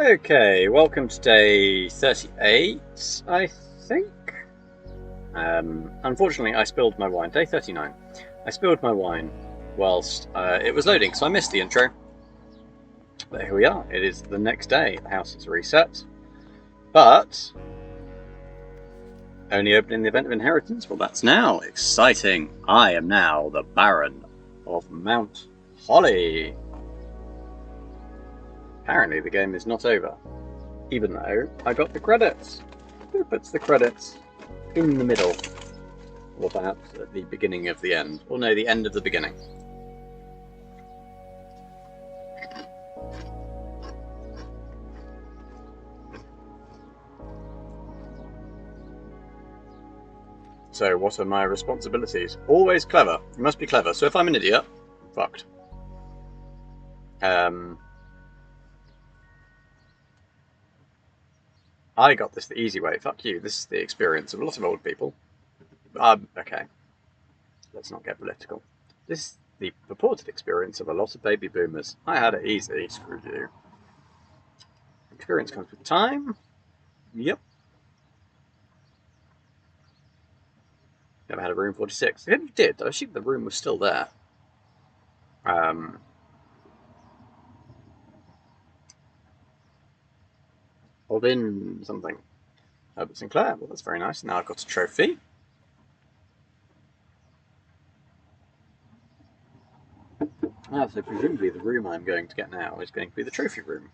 Okay, welcome to day 38, I think. Unfortunately, I spilled my wine. Day 39. I spilled my wine whilst it was loading, so I missed the intro. But here we are. It is the next day. The house is reset. But only open in the event of inheritance. Well, that's now exciting. I am now the Baron of Mount Holly. Apparently, the game is not over, even though I got the credits. Who puts the credits in the middle? Or perhaps at the beginning of the end? Or no, the end of the beginning. So what are my responsibilities? Always clever. You must be clever. So if I'm an idiot, fucked. I got this the easy way. Fuck you. This is the experience of a lot of old people. Okay. Let's not get political. This is the purported experience of a lot of baby boomers. I had it easy. Screw you. Experience comes with time. Yep. Never had a room 46. If you did, I assume the room was still there. Hold in something. Herbert Sinclair. Well, that's very nice. Now I've got a trophy. So presumably the room I'm going to get now is going to be the trophy room.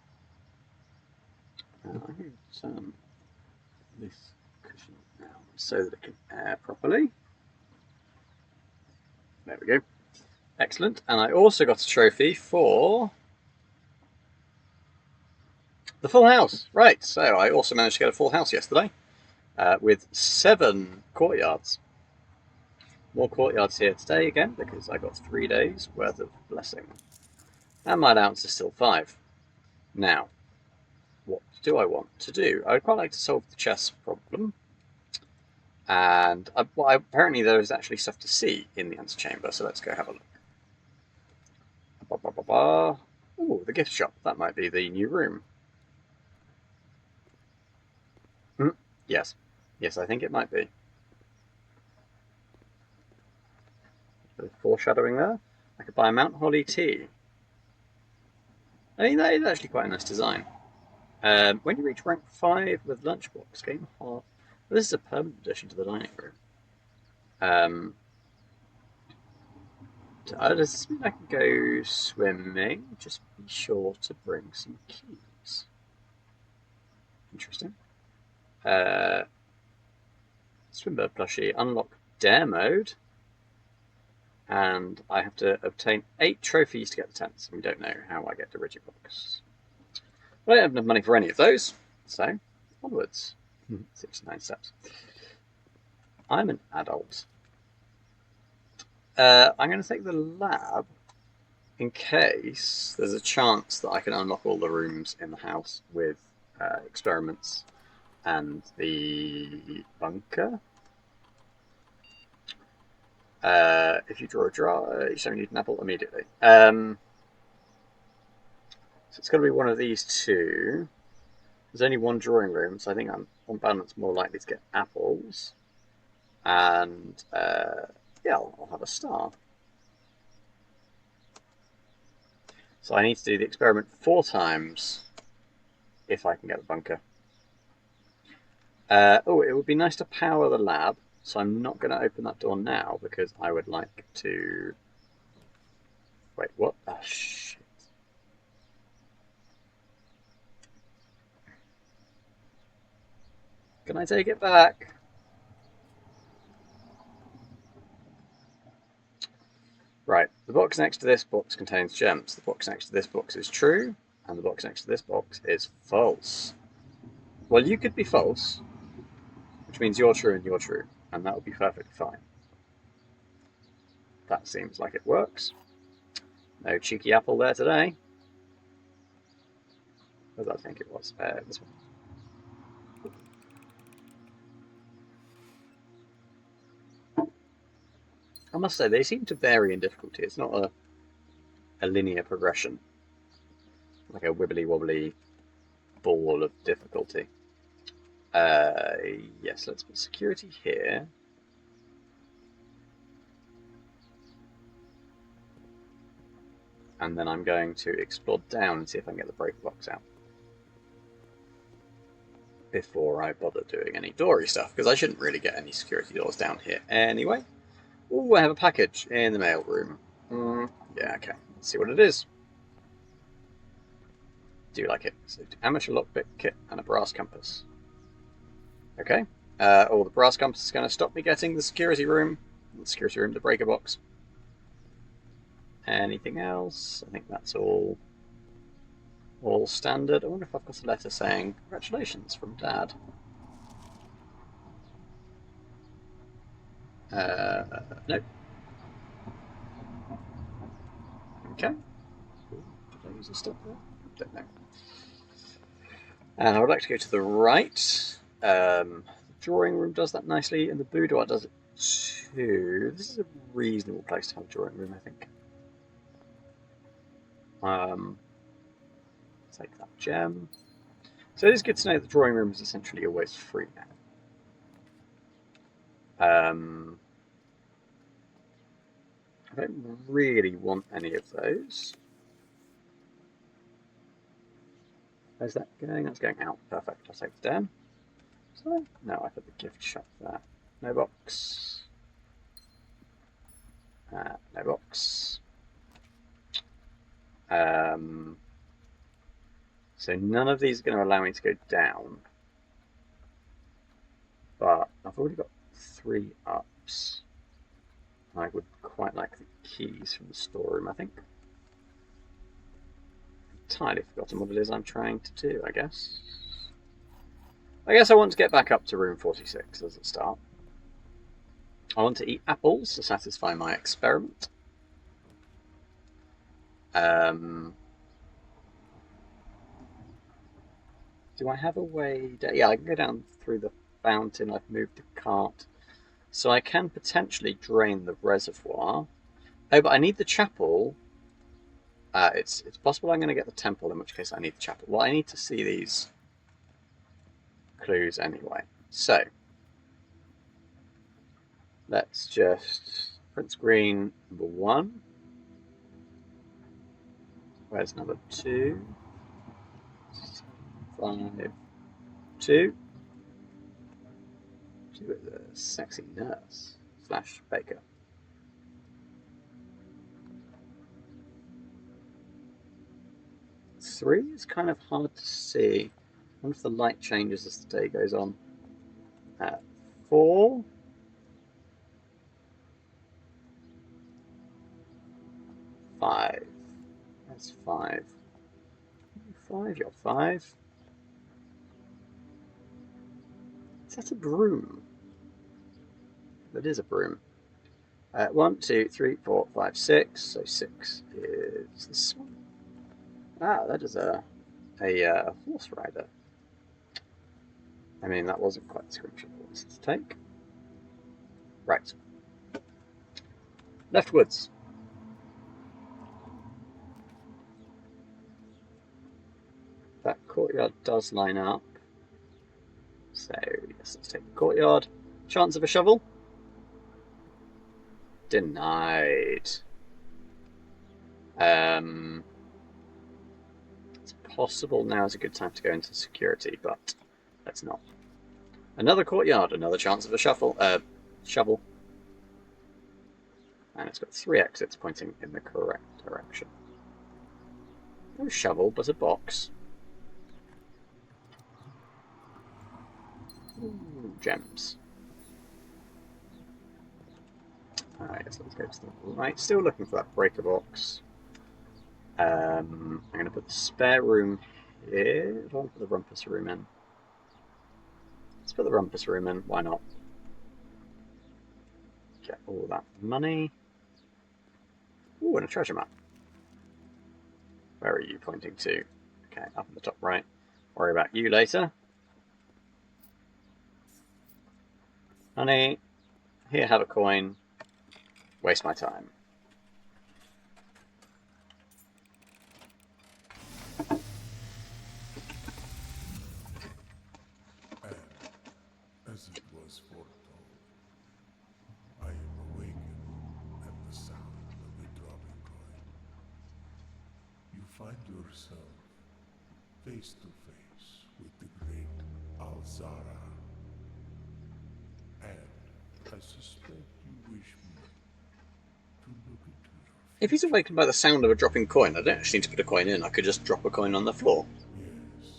I'm going to turn this cushion down so that it can air properly. There we go. Excellent. And I also got a trophy for the full house. Right, so I also managed to get a full house yesterday with 7 courtyards. More courtyards here today again because I got 3 days worth of blessing. And my allowance is still 5. Now, what do I want to do? I would quite like to solve the chess problem. And apparently there is actually stuff to see in the antechamber, so let's go have a look. Oh, the gift shop. That might be the new room. Yes. Yes, I think it might be. Bit of foreshadowing there. I could buy a Mount Holly tea. I mean, that is actually quite a nice design. When you reach rank 5 with lunchbox, gain half. Well, this is a permanent addition to the dining room. Does this mean I can go swimming? Just be sure to bring some keys. Interesting. Swimbird plushie, unlock dare mode. And I have to obtain 8 trophies to get the 10th. We don't know how I get to Digibox. I don't have enough money for any of those, so onwards. 69 steps. I'm an adult. I'm going to take the lab in case there's a chance that I can unlock all the rooms in the house with experiments and the bunker. If you draw a draw, you don't need an apple immediately. So it's going to be one of these two. There's only one drawing room, so I think I'm on balance more likely to get apples. And yeah, I'll have a star. So I need to do the experiment 4 times if I can get the bunker. Oh, it would be nice to power the lab. So I'm not going to open that door now because I would like to... Wait, what? Ah, shit. Can I take it back? Right, the box next to this box contains gems. The box next to this box is true, and the box next to this box is false. Well, you could be false, which means you're true and you're true, and that would be perfectly fine. That seems like it works. No cheeky apple there today. What did I think it was? This one. I must say, they seem to vary in difficulty. It's not a linear progression. Like a wibbly wobbly ball of difficulty. Yes, let's put security here. And then I'm going to explore down and see if I can get the breaker box out before I bother doing any doory stuff, because I shouldn't really get any security doors down here anyway. Ooh, I have a package in the mail room. Yeah, okay. Let's see what it is. Do you like it? So, amateur lockpick kit and a brass compass. Okay. The brass compass is going to stop me getting the security room. The breaker box. Anything else? I think that's all standard. I wonder if I've got a letter saying congratulations from Dad. Nope. Okay. Did I use a stop there? Don't know. And I would like to go to the right. The drawing room does that nicely, and the boudoir does it too. This is a reasonable place to have a drawing room, I think. Take that gem. So it is good to know that the drawing room is essentially always free now. I don't really want any of those. Where's that going? That's going out. Perfect. I'll take it down. So, no, I put the gift shop there. No box. No box. So none of these are going to allow me to go down. But I've already got 3 ups. I would quite like the keys from the storeroom, I think. Entirely forgotten what it is I'm trying to do, I guess. I guess I want to get back up to room 46 as a start. I want to eat apples to satisfy my experiment. Do I have a way down? Yeah, I can go down through the fountain. I've moved the cart. So I can potentially drain the reservoir. Oh, but I need the chapel. It's possible I'm going to get the temple, in which case I need the chapel. Well, I need to see these clues anyway. So, let's just Prince Green number 1. Where's number 2? 5, 2. She was a sexy nurse / baker. Three is kind of hard to see. I wonder if the light changes as the day goes on. 4. 5. That's 5. 5, you're 5. Is that a broom? That is a broom. 1, 2, 3, 4, 5, 6. So 6 is this one. Ah, that is a horse rider. I mean, that wasn't quite the screenshot I wanted to take. Right. Leftwards. That courtyard does line up. So, yes, let's take the courtyard. Chance of a shovel? Denied. It's possible now is a good time to go into security, but let's not. Another courtyard, another chance of a shovel. And it's got 3 exits pointing in the correct direction. No shovel, but a box. Ooh, gems. Alright, so let's go to the right. Still looking for that breaker box. I'm going to put the spare room here. I want to put the rumpus room in. Let's put the rumpus room in. Why not? Get all that money. Ooh, and a treasure map. Where are you pointing to? Okay, up in the top right. Worry about you later. Honey, here, have a coin. Waste my time. find yourself face to face with the great Alzara. And I suspect you wish me to look into your If he's future. awakened by the sound of a dropping coin, I don't actually need to put a coin in. I could just drop a coin on the floor. Yes,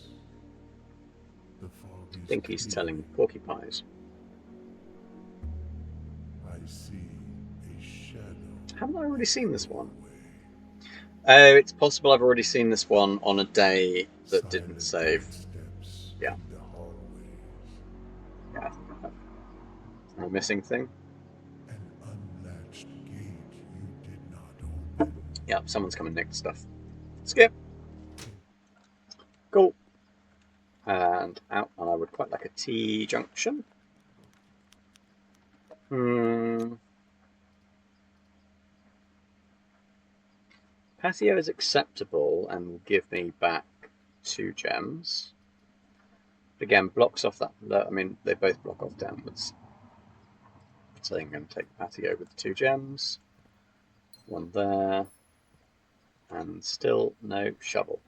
the fog I is think he's telling clearing. porcupines. I see a shadow Haven't I already seen this one? away. Oh, it's possible I've already seen this one on a day that didn't Silent save. footsteps Yeah, in the hallways. yeah, I think I have. No missing thing. An unlatched gate you did not open. Yeah, someone's come and nicked stuff. Skip. Cool. And out, and I would quite like a T-junction. Patio is acceptable and will give me back 2 gems. But again, blocks off that. I mean, they both block off downwards. So I'm going to take patio with the 2 gems. One there. And still no shovel.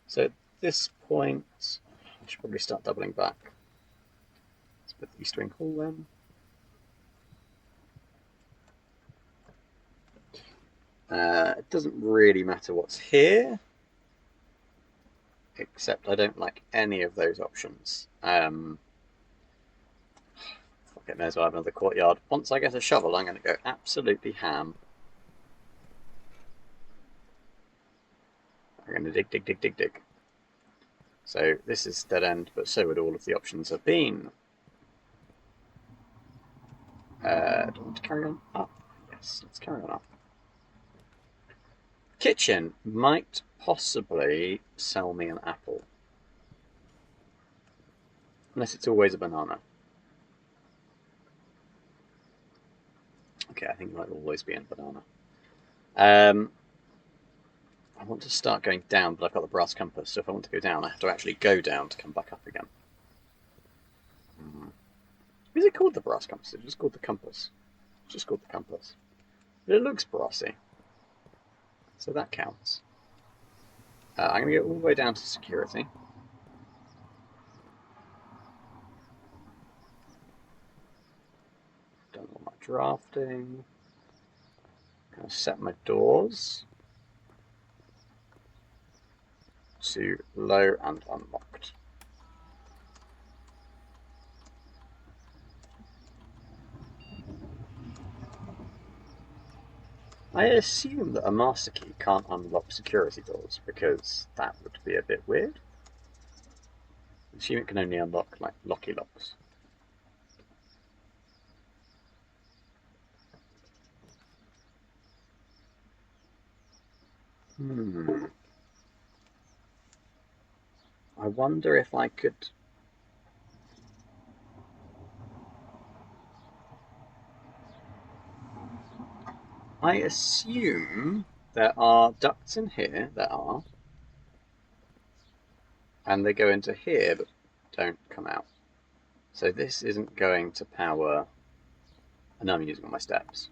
So at this point, I should probably start doubling back. Let's put the East Wing Hall then. It doesn't really matter what's here, except I don't like any of those options. Fuck it, may as well have another courtyard. Once I get a shovel, I'm going to go absolutely ham. I'm going to dig, dig, dig, dig, dig. So this is dead end, but so would all of the options have been. Do I want to carry on up? Yes, let's carry on up. Kitchen might possibly sell me an apple. Unless it's always a banana. Okay, I think it might always be a banana. I want to start going down, but I've got the brass compass, so if I want to go down, I have to actually go down to come back up again. Is it called the brass compass? It's just called the compass. It's just called the compass. But it looks brassy, so that counts. I'm going to go all the way down to security. Done all my drafting. Going to set my doors to low and unlocked. I assume that a master key can't unlock security doors because that would be a bit weird. I assume it can only unlock like locky locks. I wonder if I could. I assume there are ducts in here. There are. And they go into here but don't come out. So this isn't going to power. And I'm using all my steps.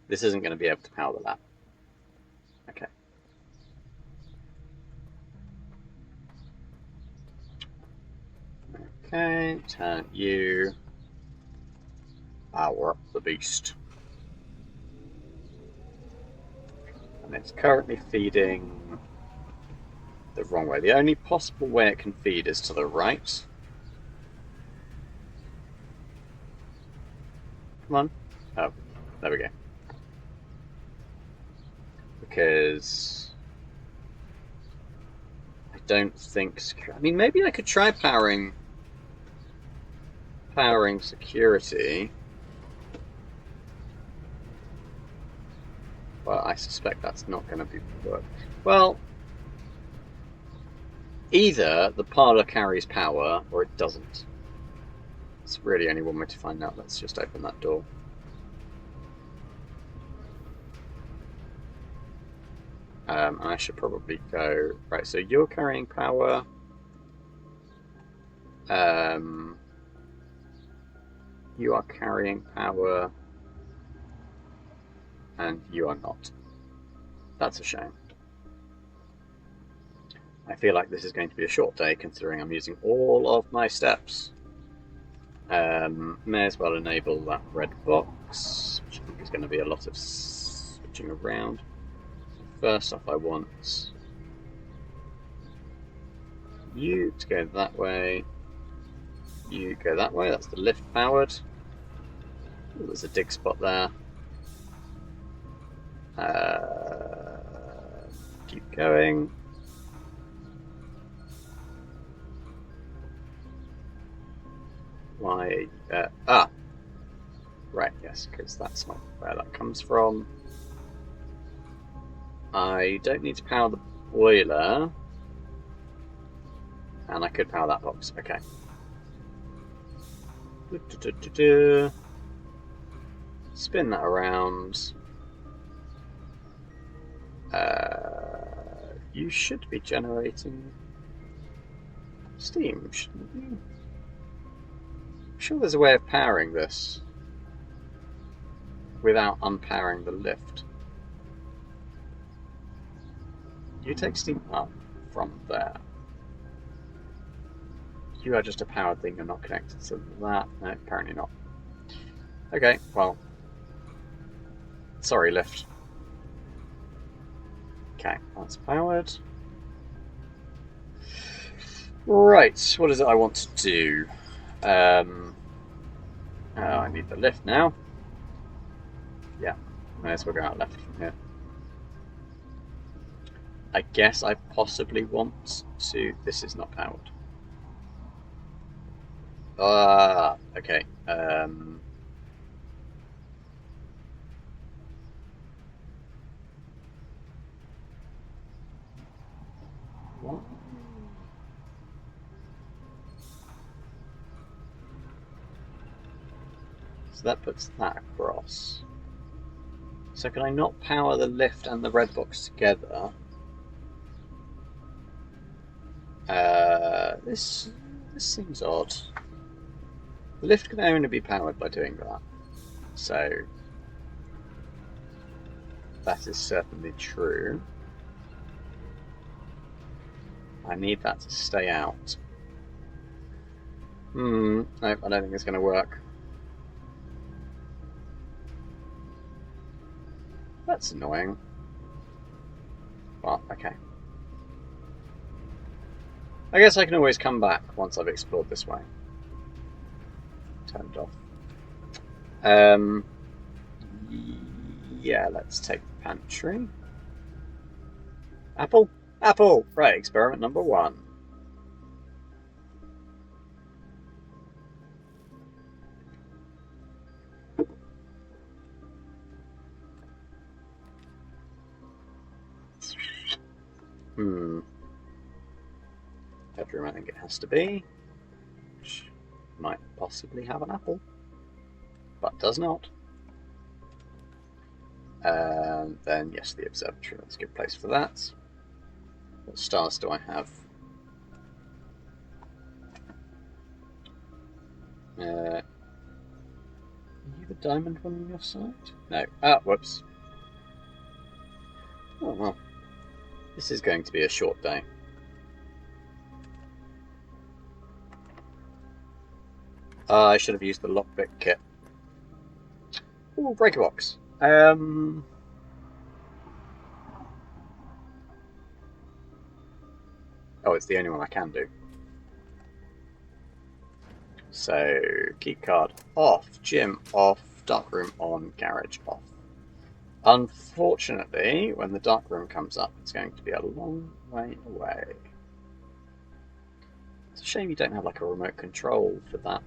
This isn't going to be able to power the lab. Okay. Okay, turn you. Power up the beast. And it's currently feeding the wrong way. The only possible way it can feed is to the right. Come on. Oh, there we go. Because I don't think. I mean, maybe I could try powering security, but I suspect that's not going to be work. Well, either the parlor carries power or it doesn't. It's really only one way to find out. Let's just open that door. And I should probably go right. So you're carrying power. You are carrying power, and you are not. That's a shame. I feel like this is going to be a short day considering I'm using all of my steps. May as well enable that red box, which I think is going to be a lot of switching around. First off, I want you to go that way. You go that way. That's the lift powered. Ooh, there's a dig spot there. Keep going. Why? Right, yes, because that's not where that comes from. I don't need to power the boiler. And I could power that box. Okay. Spin that around. You should be generating steam, shouldn't you? I'm sure there's a way of powering this without unpowering the lift. You take steam up from there. You are just a powered thing, you're not connected to that. No, apparently not. Okay, well. Sorry, lift. Okay, that's powered. Right, what is it I want to do? I need the lift now. Yeah, I guess we'll go out left from here. I guess I possibly want to... This is not powered. Okay. What? So that puts that across. So can I not power the lift and the red box together? This seems odd. The lift can only be powered by doing that. So that is certainly true. I need that to stay out. Nope, I don't think it's going to work. That's annoying. Well, okay. I guess I can always come back once I've explored this way. Turned off. Yeah, let's take the pantry. Apple? Apple! Right, experiment number 1. Bedroom, I think it has to be. Which might possibly have an apple, but does not. Then, yes, the observatory. That's a good place for that. What stars do I have? Are you the diamond one on your side? No. Ah, whoops. Oh, well. This is going to be a short day. I should have used the lockpick kit. Ooh, breaker box. Oh, it's the only one I can do. So, key card off, gym off, darkroom on, garage off. Unfortunately, when the darkroom comes up, it's going to be a long way away. It's a shame you don't have like a remote control for that.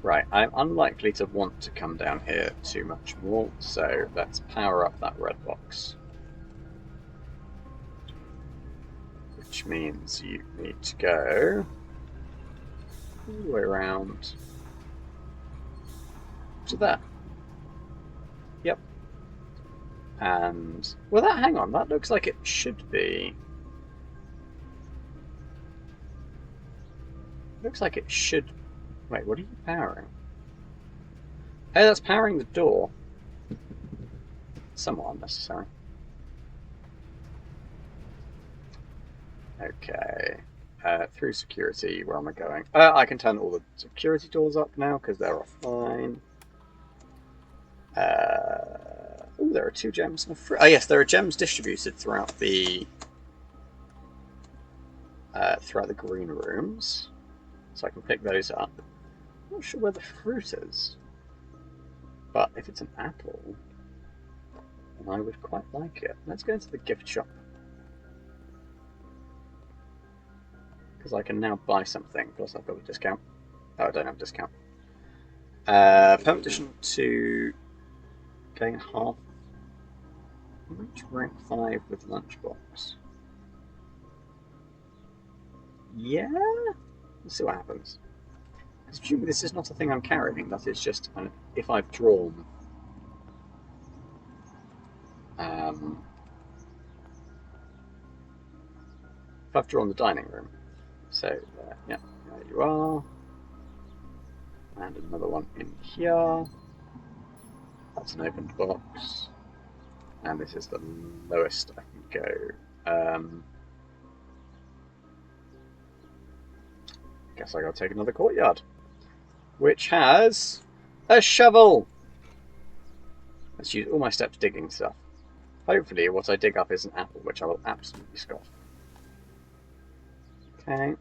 Right, I'm unlikely to want to come down here too much more, so let's power up that red box. Which means you need to go all the way around to there. Yep. And, well, hang on, that looks like it should be. Looks like it should. Wait, what are you powering? Oh, that's powering the door. somewhat unnecessary. Okay. Through security, where am I going? I can turn all the security doors up now because they're offline. Oh, there are 2 gems and a fruit. Oh, yes, there are gems distributed throughout the green rooms, so I can pick those up. I'm not sure where the fruit is, but if it's an apple, then I would quite like it. Let's go into the gift shop, because I can now buy something, plus I've got a discount. Oh, I don't have a discount. Permanent addition to gain half. Reach rank 5 with lunchbox. Yeah? Let's see what happens. Presumably this is not a thing I'm carrying, that is just if I've drawn the dining room. So yeah, there you are. And another one in here. That's an opened box. And this is the lowest I can go. Guess I gotta take another courtyard, which has a shovel. Let's use all my steps digging stuff. Hopefully what I dig up is an apple, which I will absolutely scoff. Okay.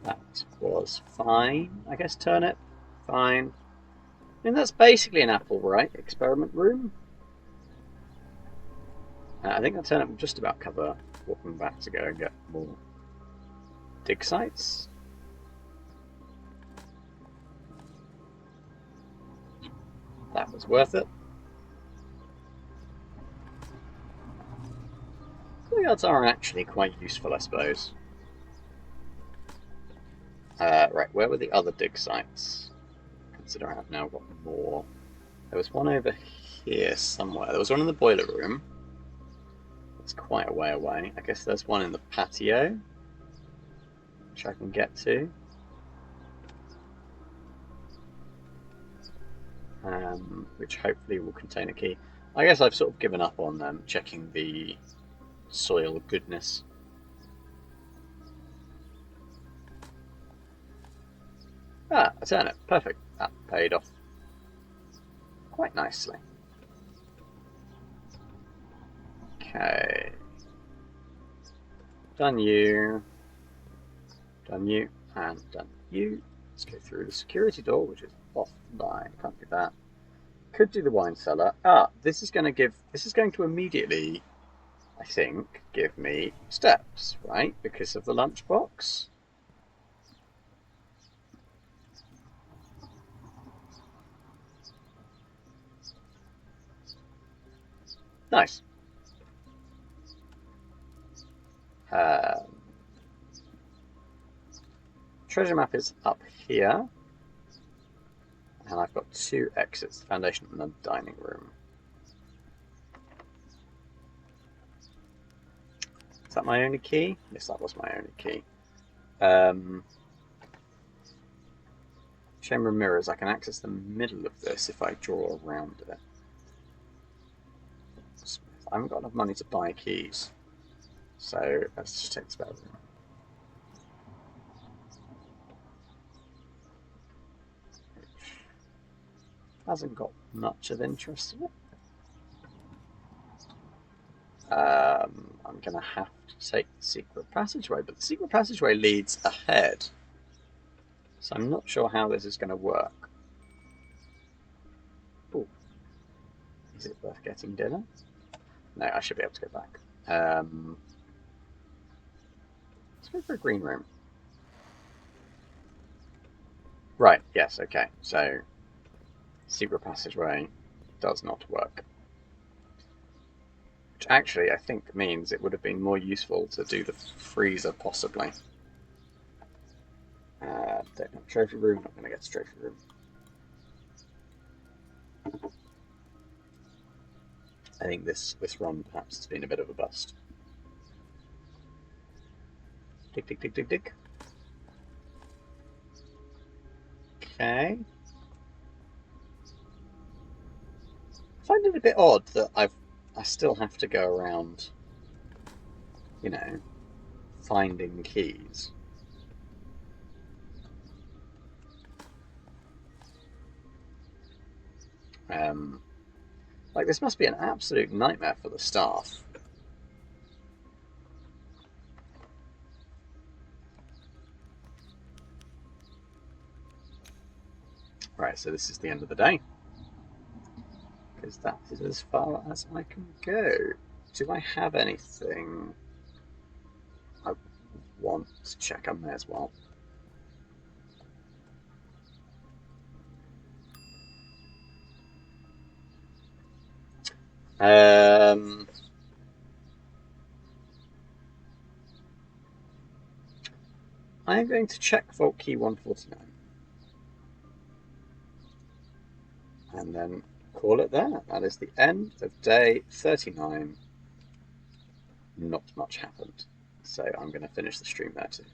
That was fine. I guess turnip, fine. I mean, that's basically an apple, right? Experiment room. I think that turnip will just about cover walking back to go and get more dig sites. That was worth it. Courtyards are actually quite useful, I suppose. Right, where were the other dig sites? Consider I've now got more. There was one over here somewhere. There was one in the boiler room. It's quite a way away. I guess there's one in the patio, which I can get to. Which hopefully will contain a key. I guess I've sort of given up on checking the soil goodness. Ah, a turnip. Perfect. That paid off quite nicely. Okay. Done you. Done you. And done you. Let's go through the security door, which is offline. Can't do that. Could do the wine cellar. Ah, this is going to immediately, I think, give me steps, right? Because of the lunchbox. Nice. Treasure map is up here. And I've got 2 exits, the foundation and the dining room. Is that my only key? Yes, that was my only key. Chamber of Mirrors, I can access the middle of this if I draw around it. I haven't got enough money to buy keys, so let's just take this spare room. Hasn't got much of interest in it. I'm going to have to take the secret passageway, but the secret passageway leads ahead, so I'm not sure how this is going to work. Ooh. Is it worth getting dinner? No, I should be able to go back. Let's go for a green room. Right, yes, okay. So, secret passageway does not work. Which actually, I think, means it would have been more useful to do the freezer, possibly. Don't have a trophy room, not going to get a trophy room. I think this run perhaps has been a bit of a bust. Dig, dig, dig, dig, dig. Okay. I find it a bit odd that I still have to go around, you know, finding keys. Like, this must be an absolute nightmare for the staff. Right, so this is the end of the day. Because that is as far as I can go. Do I have anything I want to check? I may as well. I'm going to check Vault Key 149. And then call it there. That is the end of day 39. Not much happened. So I'm going to finish the stream there too.